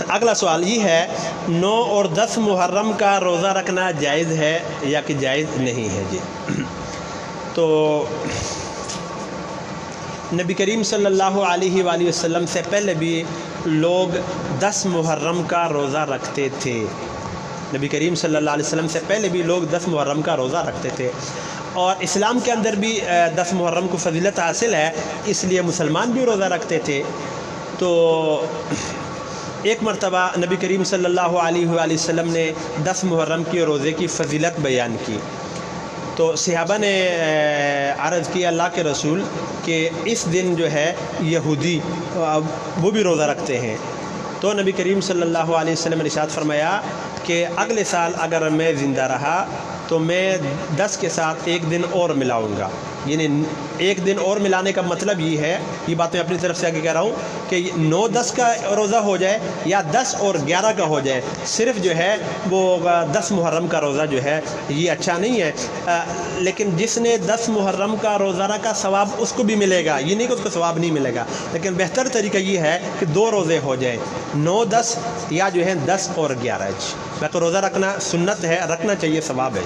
اگلا سوال یہ ہے 9 اور 10 محرم کا روزہ رکھنا جائز ہے یا کہ جائز نہیں ہے جی؟ تو نبی کریم صلی اللہ علیہ وآلہ وسلم سے پہلے بھی لوگ 10 محرم کا روزہ رکھتے تھے. نبی کریم صلی اللہ علیہ وسلم سے پہلے بھی لوگ 10 محرم کا روزہ رکھتے تھے، اور اسلام کے اندر بھی 10 محرم کو فضیلت حاصل ہے، اس لیے مسلمان بھی روزہ رکھتے تھے. تو ایک مرتبہ نبی کریم صلی اللہ علیہ وآلہ وسلم نے 10 محرم کے روزے کی فضیلت بیان کی. تو صحابہ نے عرض کیا اللہ کے رسول کہ اس دن جو ہے یہودی وہ بھی روزہ رکھتے ہیں. تو نبی کریم صلی اللہ علیہ وسلم نے ارشاد فرمایا کہ اگلے سال اگر میں زندہ رہا تو میں 10 کے ساتھ ایک دن اور ملاؤں گا. یعنی ایک دن اور ملانے کا مطلب یہ ہے، یہ بات میں اپنی طرف سے آگے کہہ رہا ہوں کہ 9-10 کا روزہ ہو جائے یا 10 اور 11 کا ہو جائے، صرف جو ہے وہ 10 محرم کا روزہ جو ہے یہ اچھا نہیں ہے. لیکن جس نے 10 محرم کا روزہ رکھا ثواب اس کو بھی ملے گا، یہ نہیں کہ اس کو ثواب نہیں ملے گا، لیکن بہتر طریقہ یہ ہے کہ 2 روزے ہو جائیں، 9-10 یا جو ہے 10 اور 11. باقی روزہ رکھنا سنت ہے، رکھنا چاہیے، ثواب ہے.